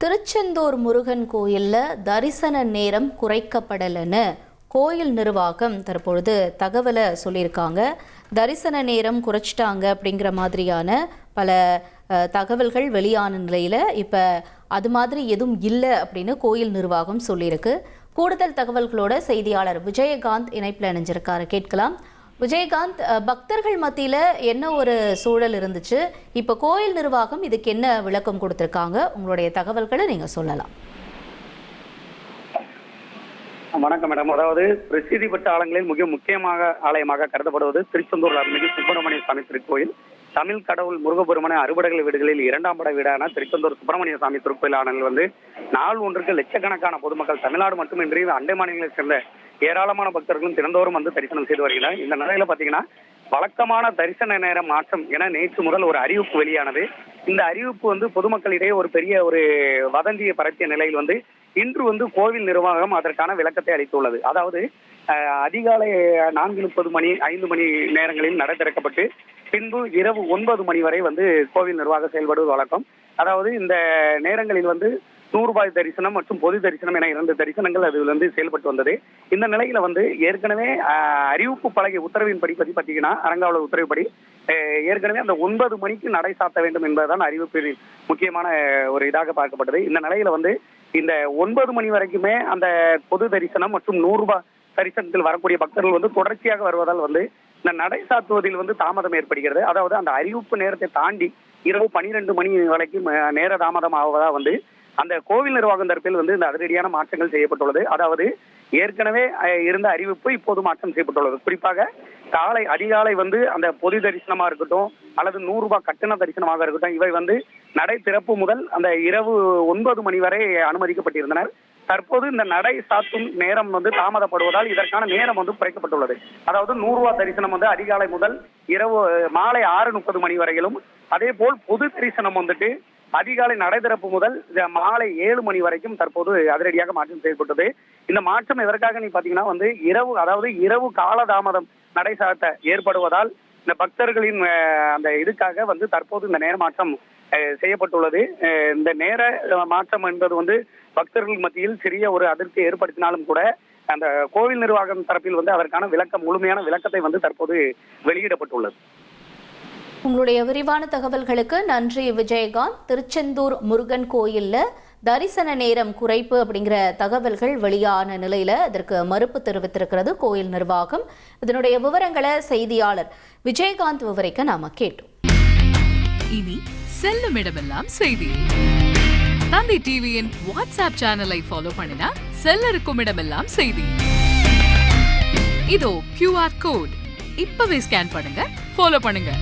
திருச்செந்தூர் முருகன் கோயில்ல தரிசன நேரம் குறைக்கப்படலைன்னு கோயில் நிர்வாகம் தற்பொழுது தகவலை சொல்லியிருக்காங்க. தரிசன நேரம் குறைச்சிட்டாங்க அப்படிங்கிற மாதிரியான பல தகவல்கள் வெளியான நிலையில் இப்போ அது மாதிரி எதுவும் இல்லை அப்படின்னு கோயில் நிர்வாகம் சொல்லியிருக்கு. கூடுதல் தகவல்களோட செய்தியாளர் விஜயகாந்த் இணைப்பில் இணைஞ்சிருக்காரு, கேட்கலாம். விஜயகாந்த், பக்தர்கள் மத்தியில் என்ன ஒரு சூழல் இருந்துச்சு, இப்போ கோயில் நிர்வாகம் இதுக்கு என்ன விளக்கம் கொடுத்துருக்காங்க? உங்களுடைய தகவல்களை நீங்கள் சொல்லலாம். வணக்கம் மேடம். அதாவது பிரசித்தி பெற்ற ஆலயங்களில் மிக முக்கியமாக ஆலயமாக கருதப்படுவது திருச்செந்தூர் அருள்மிகு சுப்பிரமணிய சுவாமி திருக்கோயில். தமிழ் கடவுள் முருகபெருமான அறுபடைகள் வீடுகளில் இரண்டாம் பட வீடான திருச்செந்தூர் சுப்பிரமணிய சுவாமி திருக்கோயில் ஆணையில் நாள் ஒன்றுக்கு லட்சக்கணக்கான பொதுமக்கள் தமிழ்நாடு மட்டுமின்றி அண்டை மாநிலங்களை சேர்ந்த ஏராளமான பக்தர்களும் தினந்தோறும் தரிசனம் செய்து வருகிறார். இந்த நிலையில பாத்தீங்கன்னா வழக்கமான தரிசன நேர மாற்றம் என நேற்று முதல் ஒரு அறிவிப்பு வெளியானது. இந்த அறிவிப்பு பொதுமக்களிடையே ஒரு பெரிய ஒரு வதந்தியை பரப்பிய நிலையில் இன்று கோவில் நிர்வாகம் அதற்கான விளக்கத்தை அளித்துள்ளது. அதாவது அதிகாலை 4:30 மணி 5 மணி நேரங்களில் நடை திறக்கப்பட்டு பின்பு இரவு 9 மணி வரை கோவில் நிர்வாகம் செயல்படுவது வழக்கம். அதாவது இந்த நேரங்களில் ₹100 தரிசனம் மற்றும் பொது தரிசனம் என 2 தரிசனங்கள் அது செயல்பட்டு வந்தது. இந்த நிலையில ஏற்கனவே அறிவிப்பு பலகை உத்தரவின்படி பார்த்தீங்கன்னா அரங்காவலர் உத்தரவுப்படி ஏற்கனவே அந்த 9 மணிக்கு நடை சாத்த வேண்டும் என்பதுதான் அறிவிப்பில் முக்கியமான ஒரு இதாக பார்க்கப்பட்டது. இந்த நிலையில இந்த 9 மணி வரைக்குமே அந்த பொது தரிசனம் மற்றும் ₹100 தரிசனத்தில் வரக்கூடிய பக்தர்கள் தொடர்ச்சியாக வருவதால் இந்த நடை சாத்துவதில் தாமதம் ஏற்படுகிறது. அதாவது அந்த அறிவிப்பு நேரத்தை தாண்டி இரவு 12 மணி வரைக்கும் நேர தாமதம் ஆவதா அந்த கோவில் நிர்வாகம் தரப்பில் இந்த அதிரடியான மாற்றங்கள் செய்யப்பட்டுள்ளது. அதாவது ஏற்கனவே இருந்த அறிவிப்பு இப்போது மாற்றம் செய்யப்பட்டுள்ளது. குறிப்பாக அதிகாலை அந்த பொது தரிசனமா இருக்கட்டும் அல்லது ₹100 கட்டண தரிசனமாக இருக்கட்டும், இவை நடை திறப்பு முதல் அந்த இரவு 9 மணி வரை அனுமதிக்கப்பட்டிருந்தனர். தற்போது இந்த நடை சாத்தும் நேரம் தாமதப்படுவதால் இதற்கான நேரம் குறைக்கப்பட்டுள்ளது. அதாவது ₹100 தரிசனம் அதிகாலை முதல் இரவு மாலை 6:30 மணி வரையிலும், அதே போல் பொது தரிசனம் அதிகாலை நடை திறப்பு முதல் மாலை 7 மணி வரைக்கும் தற்போது அதிரடியாக மாற்றம் செய்யப்பட்டது. இந்த மாற்றம் எதற்காக பாத்தீங்கன்னா இரவு, அதாவது இரவு காலதாமதம் நடை சாத்த ஏற்படுவதால் இந்த பக்தர்களின் அந்த இதுக்காக தற்போது இந்த நேர மாற்றம் செய்யப்பட்டுள்ளது. இந்த நேர மாற்றம் என்பது பக்தர்கள் மத்தியில் சிறிய ஒரு அதிர்ச்சி ஏற்படுத்தினாலும் கூட அந்த கோவில் நிர்வாகம் தரப்பில் அதற்கான முழுமையான விளக்கத்தை தற்போது வெளியிடப்பட்டுள்ளது. உங்களுடைய விரிவான தகவல்களுக்கு நன்றி விஜயகாந்த். திருச்செந்தூர் முருகன் கோயில்ல தரிசன நேரம் குறைப்பு அப்படிங்கிற தகவல்கள் வெளியான நிலையில அதற்கு மறுப்பு தெரிவித்திருக்கிறது கோயில் நிர்வாகம். இதனுடைய விவரங்களை செய்தியாளர் விஜயகாந்த் விவரிக்க நாம கேட்டோம். இனி செல்லும் இடமெல்லாம் செய்தி. தந்தி டிவியின் வாட்ஸ்அப் சேனலை ஃபாலோ பண்ணினா செல்ல இருக்கும் இடமெல்லாம் செய்தி. இதோ QR கோட் இப்பவே ஸ்கேன் பண்ணுங்க, ஃபாலோ பண்ணுங்க.